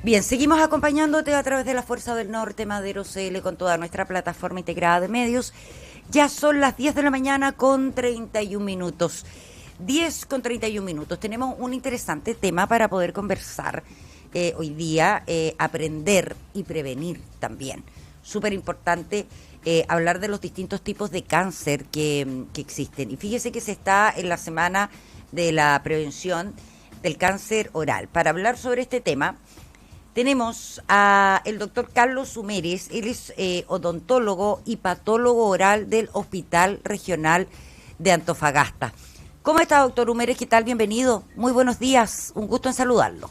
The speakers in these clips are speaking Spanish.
Bien, seguimos acompañándote a través de la Fuerza del Norte, Madero CL, con toda nuestra plataforma integrada de medios. Ya son las 10 de la mañana con 31 minutos. 10 con 31 minutos. Tenemos un interesante tema para poder conversar hoy día, aprender y prevenir también. Súper importante hablar de los distintos tipos de cáncer que existen. Y fíjese que se está en la semana de la prevención del cáncer oral. Para hablar sobre este tema, tenemos a el doctor Carlos Sumeres. Él es odontólogo y patólogo oral del Hospital Regional de Antofagasta. ¿Cómo está, doctor Sumeres? ¿Qué tal? Bienvenido. Muy buenos días. Un gusto en saludarlo.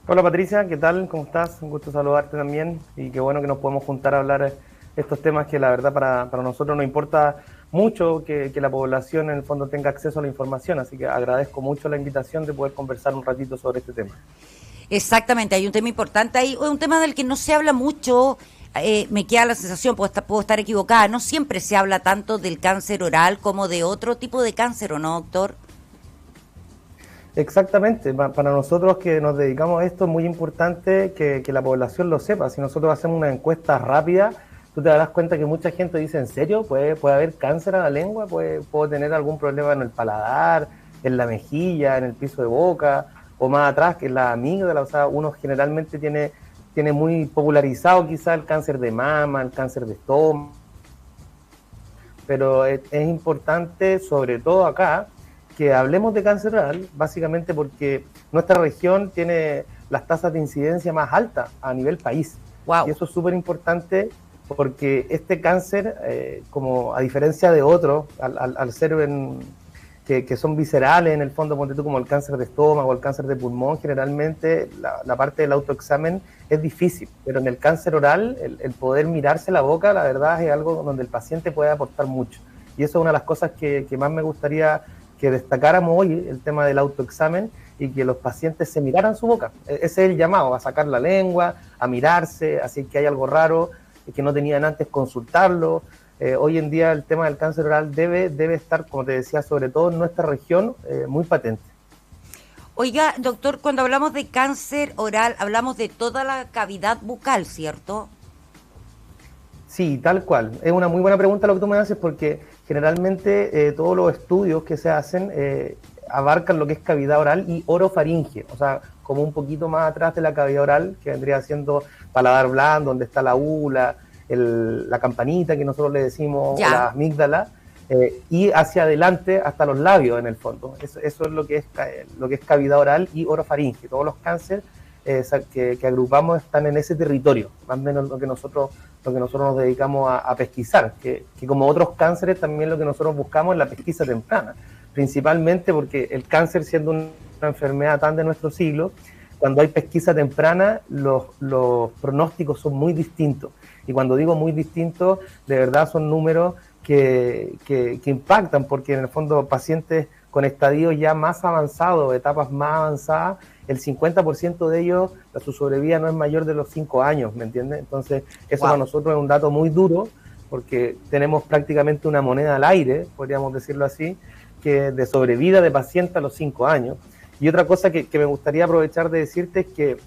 Hola Patricia, ¿qué tal? ¿Cómo estás? Un gusto saludarte también y qué bueno que nos podemos juntar a hablar estos temas que la verdad para nosotros nos importa mucho que la población en el fondo tenga acceso a la información, así que agradezco mucho la invitación de poder conversar un ratito sobre este tema. Exactamente, hay un tema importante ahí, un tema del que no se habla mucho, me queda la sensación, puedo estar equivocada, no siempre se habla tanto del cáncer oral como de otro tipo de cáncer, ¿o no, doctor? Exactamente, para nosotros que nos dedicamos a esto es muy importante que la población lo sepa. Si nosotros hacemos una encuesta rápida, tú te darás cuenta que mucha gente dice, ¿en serio? ¿Puede haber cáncer a la lengua? ¿Puedo tener algún problema en el paladar, en la mejilla, en el piso de boca, o más atrás, que es la amígdala? O sea, uno generalmente tiene muy popularizado quizá el cáncer de mama, el cáncer de estómago, pero es importante, sobre todo acá, que hablemos de cáncer oral, básicamente porque nuestra región tiene las tasas de incidencia más altas a nivel país. Wow. Y eso es súper importante porque este cáncer, como a diferencia de otros, al ser que son viscerales en el fondo, ponte tú, como el cáncer de estómago o el cáncer de pulmón, generalmente la parte del autoexamen es difícil, pero en el cáncer oral, el poder mirarse la boca, la verdad es algo donde el paciente puede aportar mucho. Y eso es una de las cosas que más me gustaría que destacáramos hoy, el tema del autoexamen, y que los pacientes se miraran su boca. Ese es el llamado, a sacar la lengua, a mirarse, así que hay algo raro que no tenían antes, consultarlo. Hoy en día el tema del cáncer oral debe estar, como te decía, sobre todo en nuestra región, muy patente. Oiga, doctor, cuando hablamos de cáncer oral, hablamos de toda la cavidad bucal, ¿cierto? Sí, tal cual. Es una muy buena pregunta lo que tú me haces porque generalmente todos los estudios que se hacen abarcan lo que es cavidad oral y orofaringe, o sea, como un poquito más atrás de la cavidad oral, que vendría siendo paladar blando, donde está la úvula, la campanita que nosotros le decimos, Ya. o la amígdala, y hacia adelante hasta los labios en el fondo. Eso es lo que es cavidad oral y orofaringe. Todos los cánceres que agrupamos están en ese territorio, más o menos lo que nosotros nos dedicamos a pesquisar, que como otros cánceres también lo que nosotros buscamos es la pesquisa temprana, principalmente porque el cáncer, siendo una enfermedad tan de nuestro siglo, cuando hay pesquisa temprana los pronósticos son muy distintos, y cuando digo muy distintos, de verdad son números que impactan, porque en el fondo pacientes con estadios ya más avanzados, etapas más avanzadas, el 50% de ellos, su sobrevida no es mayor de los 5 años, ¿me entiendes? Entonces, eso para nosotros es un dato muy duro, porque tenemos prácticamente una moneda al aire, podríamos decirlo así, que de sobrevida de paciente a los 5 años. Y otra cosa que me gustaría aprovechar de decirte es que,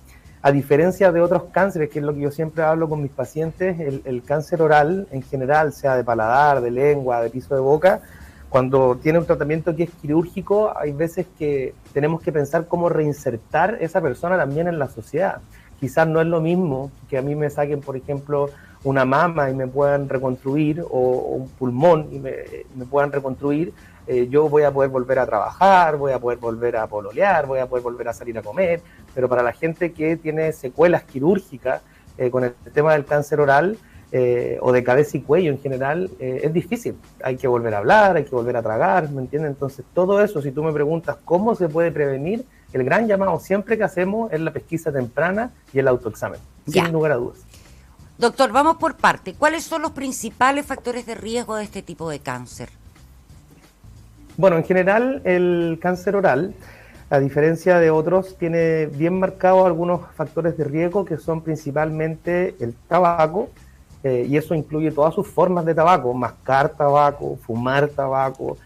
a diferencia de otros cánceres, que es lo que yo siempre hablo con mis pacientes, el cáncer oral en general, sea de paladar, de lengua, de piso de boca, cuando tiene un tratamiento que es quirúrgico, hay veces que tenemos que pensar cómo reinsertar esa persona también en la sociedad. Quizás no es lo mismo que a mí me saquen, por ejemplo, una mama y me puedan reconstruir, o un pulmón y me puedan reconstruir. Yo voy a poder volver a trabajar, voy a poder volver a pololear, voy a poder volver a salir a comer, pero para la gente que tiene secuelas quirúrgicas con el tema del cáncer oral, o de cabeza y cuello en general, es difícil. Hay que volver a hablar, hay que volver a tragar, ¿me entiendes? Entonces, todo eso, si tú me preguntas cómo se puede prevenir, el gran llamado siempre que hacemos es la pesquisa temprana y el autoexamen, sin lugar a dudas. Doctor, vamos por parte. ¿Cuáles son los principales factores de riesgo de este tipo de cáncer? Bueno, en general, el cáncer oral, a diferencia de otros, tiene bien marcados algunos factores de riesgo que son principalmente el tabaco, y eso incluye todas sus formas de tabaco: mascar tabaco, fumar tabaco,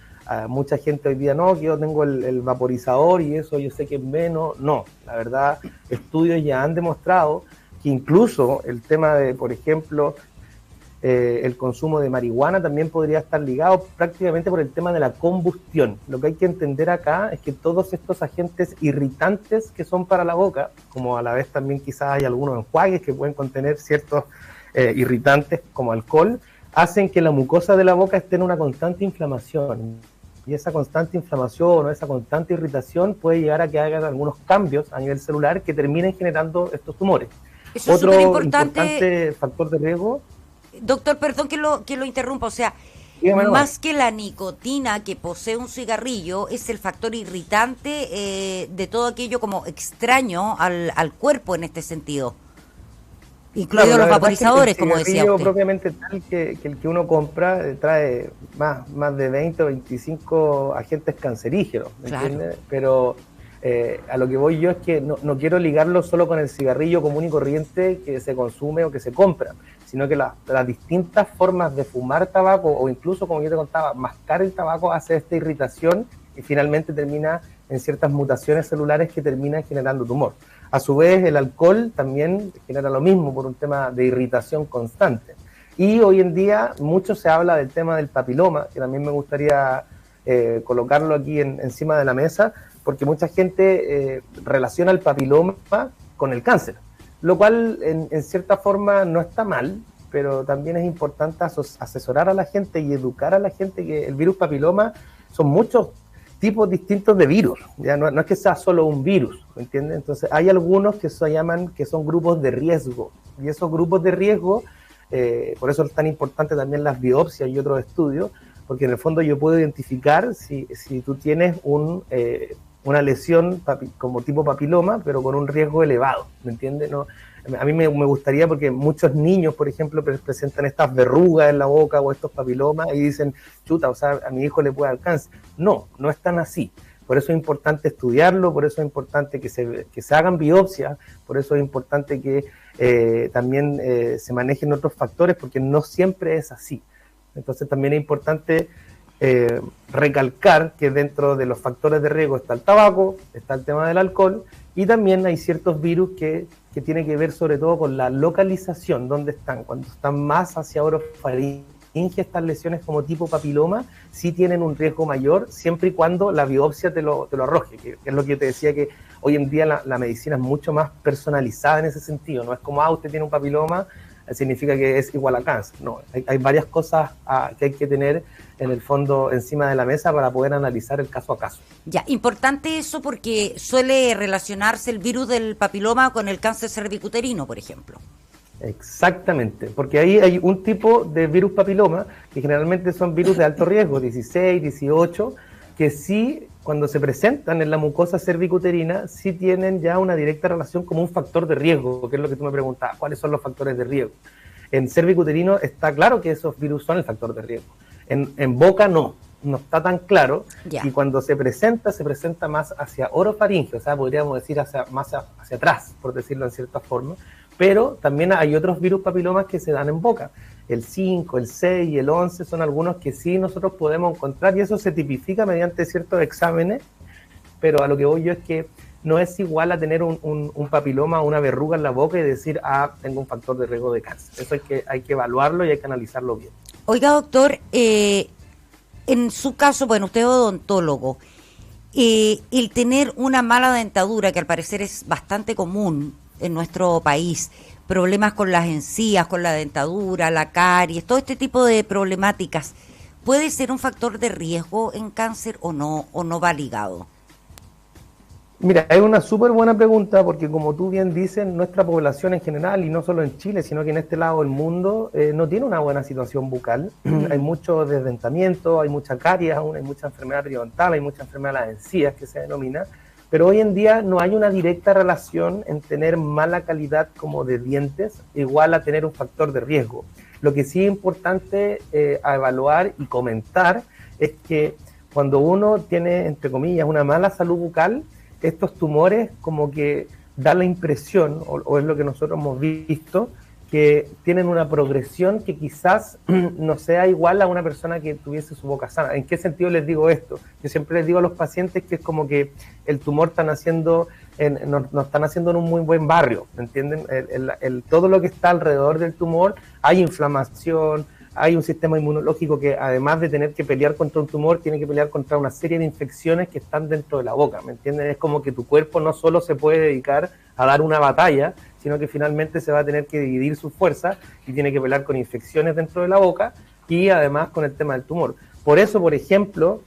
mucha gente hoy día, no, que yo tengo el vaporizador y eso yo sé que es menos. No, la verdad, estudios ya han demostrado que incluso el tema de, por ejemplo, el consumo de marihuana también podría estar ligado prácticamente por el tema de la combustión. Lo que hay que entender acá es que todos estos agentes irritantes que son para la boca, como a la vez también quizás hay algunos enjuagues que pueden contener ciertos irritantes como alcohol, hacen que la mucosa de la boca esté en una constante inflamación. Y esa constante inflamación o esa constante irritación puede llegar a que hagan algunos cambios a nivel celular que terminen generando estos tumores. Eso Otro es importante factor de riesgo. Doctor, perdón que lo interrumpa, o sea, más que la nicotina que posee un cigarrillo, es el factor irritante de todo aquello como extraño al cuerpo en este sentido, incluidos los vaporizadores, como decía usted. El propiamente tal que el que uno compra trae más de 20 o 25 agentes cancerígenos, ¿me entiendes? Pero a lo que voy yo es que no quiero ligarlo solo con el cigarrillo común y corriente que se consume o que se compra, sino que las distintas formas de fumar tabaco o incluso, como yo te contaba, mascar el tabaco hace esta irritación y finalmente termina en ciertas mutaciones celulares que terminan generando tumor. A su vez, el alcohol también genera lo mismo por un tema de irritación constante. Y hoy en día mucho se habla del tema del papiloma, que también me gustaría colocarlo aquí encima de la mesa, porque mucha gente relaciona el papiloma con el cáncer, lo cual en cierta forma no está mal, pero también es importante asesorar a la gente y educar a la gente que el virus papiloma son muchos tipos distintos de virus, ya no es que sea solo un virus, ¿me entiendes? Entonces hay algunos que se llaman que son grupos de riesgo, y esos grupos de riesgo, por eso es tan importante también las biopsias y otros estudios, porque en el fondo yo puedo identificar si tú tienes una lesión como tipo papiloma, pero con un riesgo elevado, ¿me entiendes? No, a mí me gustaría, porque muchos niños, por ejemplo, presentan estas verrugas en la boca o estos papilomas y dicen, chuta, o sea, a mi hijo le puede dar cáncer. No es tan así. Por eso es importante estudiarlo, por eso es importante que se hagan biopsias, por eso es importante que también se manejen otros factores, porque no siempre es así. Entonces también es importante recalcar que dentro de los factores de riesgo está el tabaco, está el tema del alcohol, y también hay ciertos virus que tienen que ver sobre todo con la localización, dónde están. Cuando están más hacia orofaringe, estas lesiones como tipo papiloma sí tienen un riesgo mayor, siempre y cuando la biopsia te lo arroje, que es lo que yo te decía, que hoy en día la medicina es mucho más personalizada en ese sentido. No es como, usted tiene un papiloma, significa que es igual a cáncer. No, hay varias cosas que hay que tener en el fondo encima de la mesa para poder analizar el caso a caso. Ya, importante eso, porque suele relacionarse el virus del papiloma con el cáncer cervicuterino, por ejemplo. Exactamente, porque ahí hay un tipo de virus papiloma que generalmente son virus de alto riesgo, 16, 18, que sí, cuando se presentan en la mucosa cervicuterina, sí tienen ya una directa relación como un factor de riesgo, que es lo que tú me preguntabas, ¿cuáles son los factores de riesgo? En cervicuterino está claro que esos virus son el factor de riesgo. En boca no está tan claro, y cuando se presenta más hacia orofaringe, o sea, podríamos decir más hacia atrás, por decirlo en cierta forma, pero también hay otros virus papilomas que se dan en boca. El 5, el 6 y el 11 son algunos que sí nosotros podemos encontrar, y eso se tipifica mediante ciertos exámenes, pero a lo que voy yo es que no es igual a tener un papiloma o una verruga en la boca y decir, tengo un factor de riesgo de cáncer. Eso hay que evaluarlo y hay que analizarlo bien. Oiga, doctor, en su caso, bueno, usted es odontólogo, el tener una mala dentadura, que al parecer es bastante común en nuestro país, problemas con las encías, con la dentadura, la caries, todo este tipo de problemáticas, ¿puede ser un factor de riesgo en cáncer o no va ligado? Mira, es una súper buena pregunta, porque como tú bien dices, nuestra población en general, y no solo en Chile, sino que en este lado del mundo, no tiene una buena situación bucal. Hay mucho desdentamiento, hay mucha caries aún, hay mucha enfermedad periodontal, hay mucha enfermedad de las encías que se denomina, pero hoy en día no hay una directa relación en tener mala calidad como de dientes igual a tener un factor de riesgo. Lo que sí es importante a evaluar y comentar es que cuando uno tiene, entre comillas, una mala salud bucal, estos tumores como que da la impresión, o es lo que nosotros hemos visto, que tienen una progresión que quizás no sea igual a una persona que tuviese su boca sana. ¿En qué sentido les digo esto? Yo siempre les digo a los pacientes que es como que el tumor está naciendo no están naciendo en un muy buen barrio, ¿me entienden? Todo lo que está alrededor del tumor, hay inflamación, hay un sistema inmunológico que además de tener que pelear contra un tumor, tiene que pelear contra una serie de infecciones que están dentro de la boca, ¿me entienden? Es como que tu cuerpo no solo se puede dedicar a dar una batalla, sino que finalmente se va a tener que dividir sus fuerzas y tiene que pelear con infecciones dentro de la boca y además con el tema del tumor. Por eso, por ejemplo,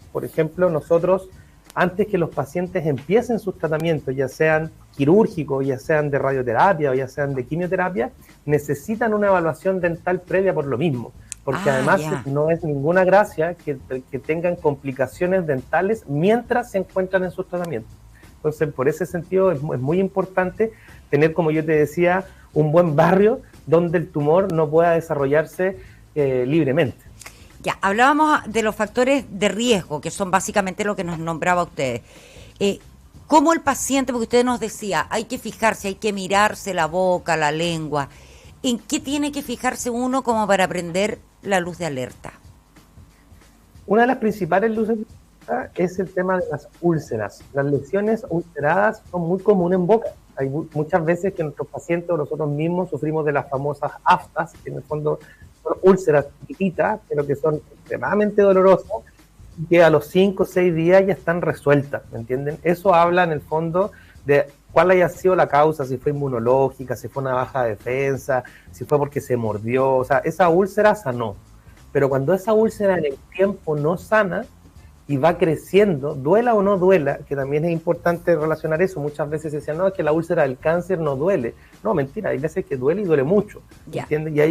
nosotros, antes que los pacientes empiecen sus tratamientos, ya sean quirúrgicos, ya sean de radioterapia o ya sean de quimioterapia, necesitan una evaluación dental previa por lo mismo, porque además no es ninguna gracia que tengan complicaciones dentales mientras se encuentran en sus tratamientos. Entonces, por ese sentido, es muy importante tener, como yo te decía, un buen barrio donde el tumor no pueda desarrollarse libremente. Ya, hablábamos de los factores de riesgo, que son básicamente lo que nos nombraba ustedes. ¿Cómo el paciente, porque usted nos decía, hay que fijarse, hay que mirarse la boca, la lengua, ¿en qué tiene que fijarse uno como para prender la luz de alerta? Una de las principales luces de alerta es el tema de las úlceras. Las lesiones ulceradas son muy comunes en boca. Hay muchas veces que nuestros pacientes o nosotros mismos sufrimos de las famosas aftas, que en el fondo son úlceras chiquititas, pero que son extremadamente dolorosas, y que a los 5 o 6 días ya están resueltas, ¿me entienden? Eso habla en el fondo de cuál haya sido la causa, si fue inmunológica, si fue una baja defensa, si fue porque se mordió, o sea, esa úlcera sanó. Pero cuando esa úlcera en el tiempo no sana y va creciendo, duela o no duela, que también es importante relacionar eso, muchas veces se decía, no, es que la úlcera del cáncer no duele. No, mentira, hay veces que duele y duele mucho, ¿entiendes? Y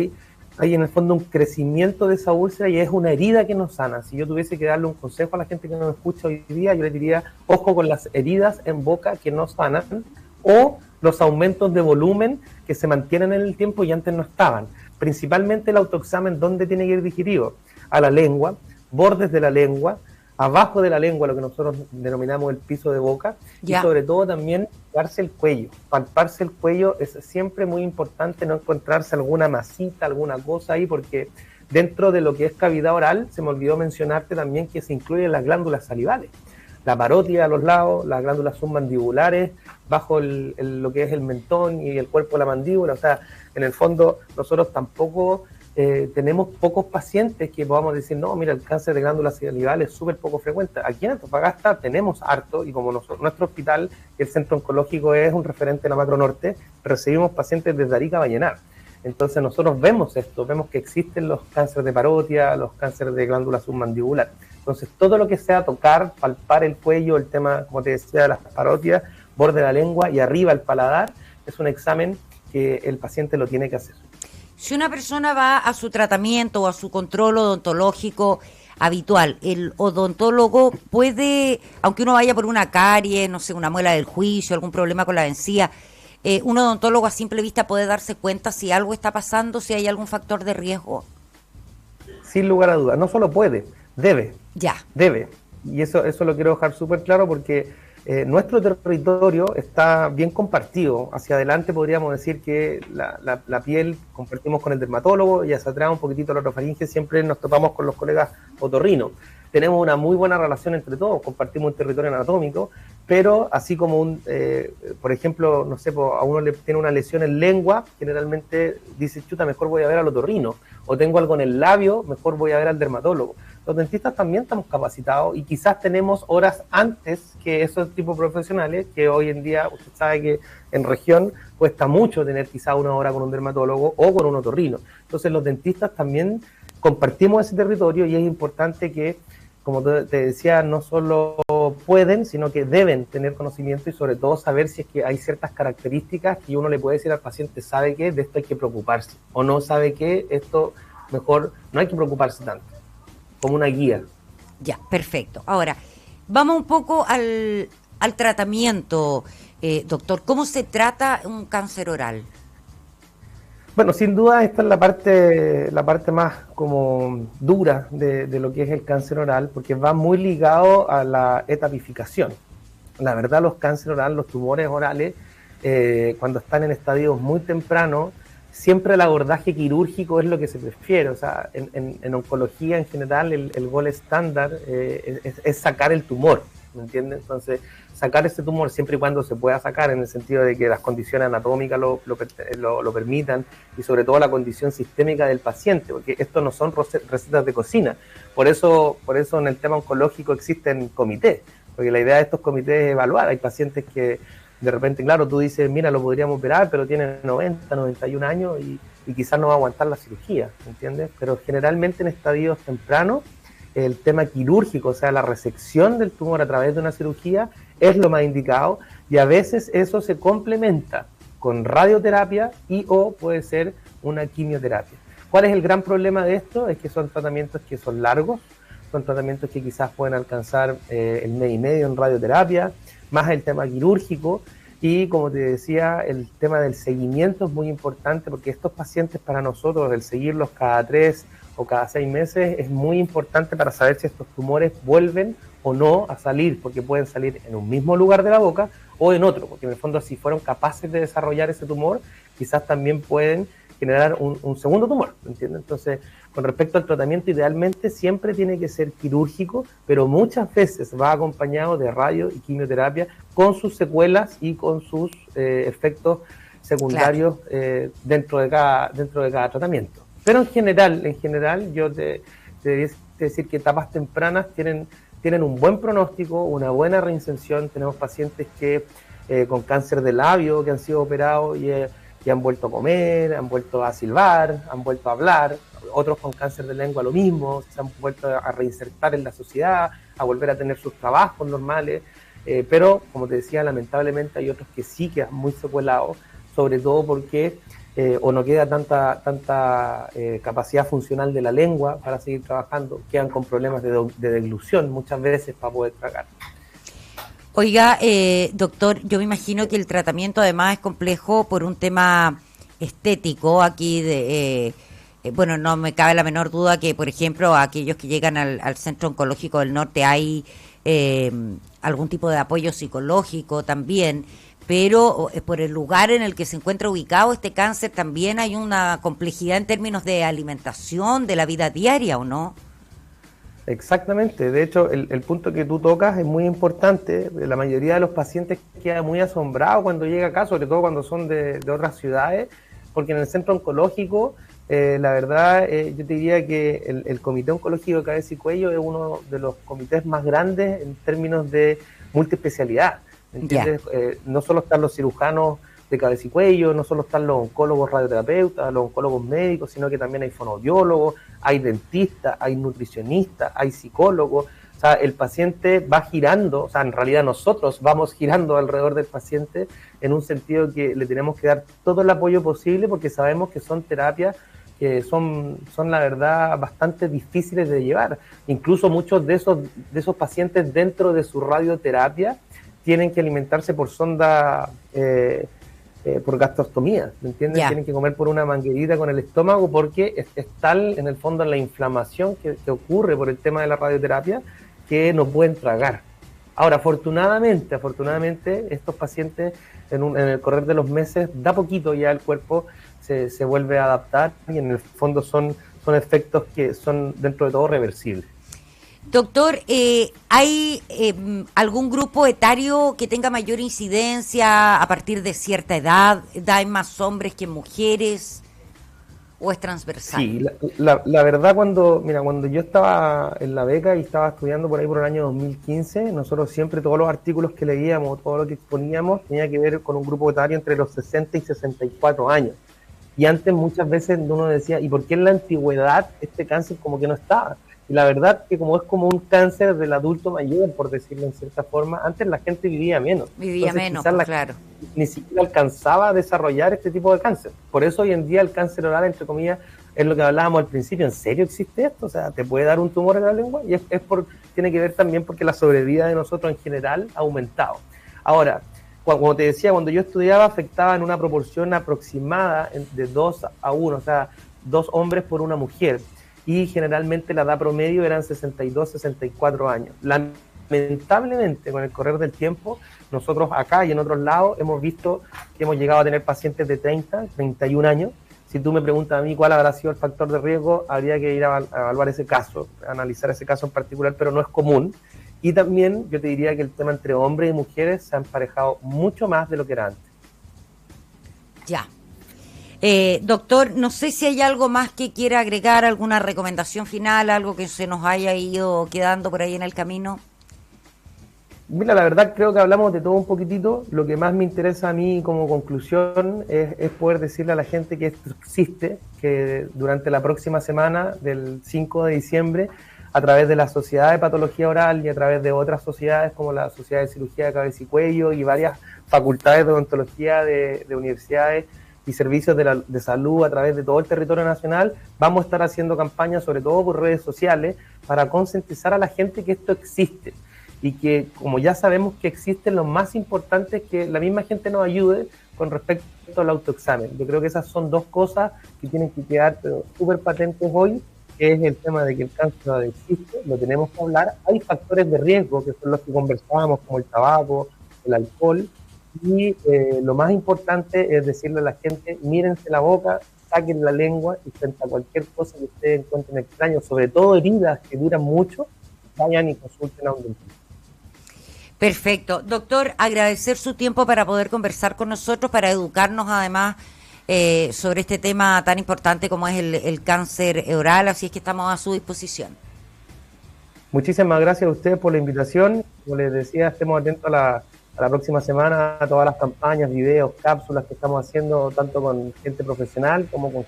hay en el fondo un crecimiento de esa úlcera y es una herida que no sana. Si yo tuviese que darle un consejo a la gente que nos escucha hoy día, yo le diría, ojo con las heridas en boca que no sanan o los aumentos de volumen que se mantienen en el tiempo y antes no estaban. Principalmente el autoexamen, ¿dónde tiene que ir dirigido? A la lengua, bordes de la lengua, abajo de la lengua, lo que nosotros denominamos el piso de boca, y sobre todo también palparse el cuello. Palparse el cuello es siempre muy importante, no encontrarse alguna masita, alguna cosa ahí, porque dentro de lo que es cavidad oral, se me olvidó mencionarte también que se incluyen las glándulas salivales. La parótida a los lados, las glándulas submandibulares, bajo lo que es el mentón y el cuerpo de la mandíbula. O sea, en el fondo nosotros tampoco tenemos pocos pacientes que podamos decir, no, mira, el cáncer de glándulas salivales es súper poco frecuente. Aquí en Antofagasta tenemos harto y como nuestro hospital, el centro oncológico es un referente en la Macro Norte, recibimos pacientes desde Arica a Vallenar. Entonces nosotros vemos esto, vemos que existen los cánceres de parótida, los cánceres de glándula submandibular. Entonces todo lo que sea tocar, palpar el cuello, el tema, como te decía, de las parótidas, borde de la lengua y arriba el paladar, es un examen que el paciente lo tiene que hacer. Si una persona va a su tratamiento o a su control odontológico habitual, el odontólogo puede, aunque uno vaya por una carie, no sé, una muela del juicio, algún problema con la encía, un odontólogo a simple vista puede darse cuenta si algo está pasando, si hay algún factor de riesgo. Sin lugar a dudas, no solo puede, debe. Debe. Y eso lo quiero dejar súper claro porque nuestro territorio está bien compartido. Hacia adelante podríamos decir que la piel compartimos con el dermatólogo y hacia atrás un poquitito la orofaringe siempre nos topamos con los colegas otorrinos. Tenemos una muy buena relación entre todos, compartimos un territorio anatómico, pero así como por ejemplo, no sé, a uno le tiene una lesión en lengua, generalmente dice, chuta, mejor voy a ver al otorrino, o tengo algo en el labio, mejor voy a ver al dermatólogo. Los dentistas también estamos capacitados y quizás tenemos horas antes que esos tipos profesionales, que hoy en día usted sabe que en región cuesta mucho tener quizás una hora con un dermatólogo o con un otorrino. Entonces los dentistas también compartimos ese territorio y es importante que, como te decía, no solo pueden, sino que deben tener conocimiento y sobre todo saber si es que hay ciertas características que uno le puede decir al paciente, sabe que de esto hay que preocuparse, o no sabe que esto mejor no hay que preocuparse tanto, como una guía. Ya, perfecto. Ahora, vamos un poco al tratamiento, doctor. ¿Cómo se trata un cáncer oral? Bueno, sin duda esta es la parte más como dura de lo que es el cáncer oral, porque va muy ligado a la etapificación. La verdad, los cánceres orales, los tumores orales, cuando están en estadios muy tempranos, siempre el abordaje quirúrgico es lo que se prefiere. O sea, en oncología en general el gol estándar es sacar el tumor, ¿me entiendes? Entonces, sacar ese tumor siempre y cuando se pueda sacar, en el sentido de que las condiciones anatómicas lo permitan, y sobre todo la condición sistémica del paciente, porque esto no son recetas de cocina. Por eso en el tema oncológico existen comités, porque la idea de estos comités es evaluar. Hay pacientes que de repente, claro, tú dices, mira, lo podríamos operar, pero tiene 90, 91 años y quizás no va a aguantar la cirugía, ¿entiendes? Pero generalmente en estadios tempranos, el tema quirúrgico, o sea, la resección del tumor a través de una cirugía, es lo más indicado, y a veces eso se complementa con radioterapia y o puede ser una quimioterapia. ¿Cuál es el gran problema de esto? Es que son tratamientos que son largos, son tratamientos que quizás pueden alcanzar el mes y medio en radioterapia, más el tema quirúrgico, y como te decía, el tema del seguimiento es muy importante, porque estos pacientes, para nosotros, el seguirlos cada 3 o cada 6 meses es muy importante para saber si estos tumores vuelven o no a salir, porque pueden salir en un mismo lugar de la boca o en otro, porque en el fondo, si fueron capaces de desarrollar ese tumor, quizás también pueden generar un segundo tumor, ¿me entiendes? Entonces, con respecto al tratamiento, idealmente siempre tiene que ser quirúrgico, pero muchas veces va acompañado de radio y quimioterapia, con sus secuelas y con sus efectos secundarios, claro, dentro de cada tratamiento. Pero en general yo te debería decir que etapas tempranas tienen un buen pronóstico, una buena reinserción. Tenemos pacientes que con cáncer de labio que han sido operados y han vuelto a comer, han vuelto a silbar, han vuelto a hablar. Otros con cáncer de lengua lo mismo, se han vuelto a reinsertar en la sociedad, a volver a tener sus trabajos normales. Pero, como te decía, lamentablemente hay otros que sí quedan muy secuelados, sobre todo porque o no queda tanta capacidad funcional de la lengua para seguir trabajando, quedan con problemas de deglución muchas veces para poder tragar. Oiga, doctor, yo me imagino que el tratamiento además es complejo por un tema estético aquí bueno, no me cabe la menor duda que, por ejemplo, aquellos que llegan al Centro Oncológico del Norte hay algún tipo de apoyo psicológico también, pero por el lugar en el que se encuentra ubicado este cáncer también hay una complejidad en términos de alimentación, de la vida diaria, ¿o no? Exactamente, de hecho el punto que tú tocas es muy importante. La mayoría de los pacientes quedan muy asombrados cuando llega acá, sobre todo cuando son de otras ciudades, porque en el centro oncológico, la verdad, yo te diría que el Comité Oncológico de Cabeza y Cuello es uno de los comités más grandes en términos de multiespecialidad, ¿entiendes? No solo están los cirujanos de cabeza y cuello, no solo están los oncólogos radioterapeutas, los oncólogos médicos, sino que también hay fonoaudiólogos, hay dentistas, hay nutricionistas, hay psicólogos. O sea, el paciente va girando, o sea, en realidad nosotros vamos girando alrededor del paciente en un sentido que le tenemos que dar todo el apoyo posible, porque sabemos que son terapias que son la verdad bastante difíciles de llevar. Incluso muchos de esos pacientes dentro de su radioterapia tienen que alimentarse por sonda, por gastrostomía, ¿me entiendes? Yeah. Tienen que comer por una manguerita con el estómago, porque es tal, en el fondo, la inflamación que ocurre por el tema de la radioterapia, que no pueden tragar. Ahora, afortunadamente, estos pacientes en el correr de los meses, da poquito ya el cuerpo se vuelve a adaptar, y en el fondo son efectos que son dentro de todo reversibles. Doctor, ¿hay algún grupo etario que tenga mayor incidencia a partir de cierta edad? ¿Hay más hombres que mujeres? ¿O es transversal? Sí, la verdad, cuando yo estaba en la beca y estaba estudiando por ahí por el año 2015, nosotros siempre, todos los artículos que leíamos, todo lo que exponíamos, tenía que ver con un grupo etario entre los 60 y 64 años. Y antes muchas veces uno decía, ¿y por qué en la antigüedad este cáncer como que no estaba? Y la verdad que como es como un cáncer del adulto mayor, por decirlo en cierta forma, antes la gente vivía menos. Claro. Ni siquiera alcanzaba a desarrollar este tipo de cáncer. Por eso hoy en día el cáncer oral, entre comillas, es lo que hablábamos al principio. ¿En serio existe esto? O sea, ¿te puede dar un tumor en la lengua? Y tiene que ver también porque la sobrevida de nosotros en general ha aumentado. Ahora, como te decía, cuando yo estudiaba afectaba en una proporción aproximada de 2 a 1, o sea, 2 hombres por una mujer. Y generalmente la edad promedio eran 62, 64 años. Lamentablemente, con el correr del tiempo, nosotros acá y en otros lados hemos visto que hemos llegado a tener pacientes de 30, 31 años, Si tú me preguntas a mí cuál habrá sido el factor de riesgo, habría que ir a evaluar ese caso, analizar ese caso en particular, pero no es común. Y también yo te diría que el tema entre hombres y mujeres se ha emparejado mucho más de lo que era antes. Ya. Doctor, no sé si hay algo más que quiera agregar, alguna recomendación final, algo que se nos haya ido quedando por ahí en el camino. Mira, la verdad creo que hablamos de todo un poquitito. Lo que más me interesa a mí como conclusión es poder decirle a la gente que esto existe, que durante la próxima semana del 5 de diciembre, a través de la Sociedad de Patología Oral y a través de otras sociedades como la Sociedad de Cirugía de Cabeza y Cuello y varias facultades de odontología de universidades y servicios de salud a través de todo el territorio nacional, vamos a estar haciendo campañas, sobre todo por redes sociales, para concientizar a la gente que esto existe. Y que, como ya sabemos que existen, lo más importante es que la misma gente nos ayude con respecto al autoexamen. Yo creo que esas son dos cosas que tienen que quedar súper patentes hoy, que es el tema de que el cáncer existe, lo tenemos que hablar. Hay factores de riesgo, que son los que conversábamos, como el tabaco, el alcohol, y lo más importante es decirle a la gente, mírense la boca, saquen la lengua y frente a cualquier cosa que ustedes encuentren extraño, sobre todo heridas que duran mucho, vayan y consulten a un dentista. Perfecto. Doctor, agradecer su tiempo para poder conversar con nosotros, para educarnos además sobre este tema tan importante como es el cáncer oral, así es que estamos a su disposición. Muchísimas gracias a ustedes por la invitación. Como les decía, estemos atentos a la próxima semana a todas las campañas, videos, cápsulas que estamos haciendo, tanto con gente profesional como con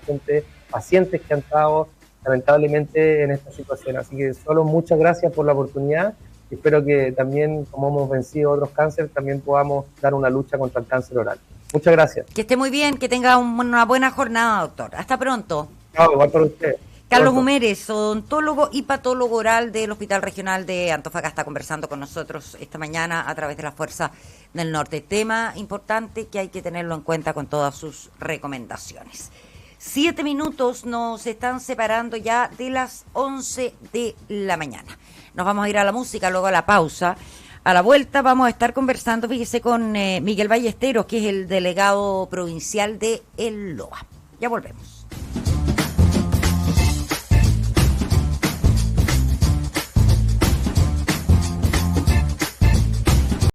pacientes que han estado lamentablemente en esta situación. Así que solo muchas gracias por la oportunidad. Espero que también, como hemos vencido otros cánceres, también podamos dar una lucha contra el cáncer oral. Muchas gracias. Que esté muy bien, que tenga una buena jornada, doctor. Hasta pronto. Chao, igual para usted. Carlos Humeres, odontólogo y patólogo oral del Hospital Regional de Antofagasta, conversando con nosotros esta mañana a través de la Fuerza del Norte. Tema importante que hay que tenerlo en cuenta con todas sus recomendaciones. 7 minutos nos están separando ya de las 11 de la mañana. Nos vamos a ir a la música, luego a la pausa. A la vuelta vamos a estar conversando, fíjese, con Miguel Ballesteros, que es el delegado provincial de El Loa. Ya volvemos.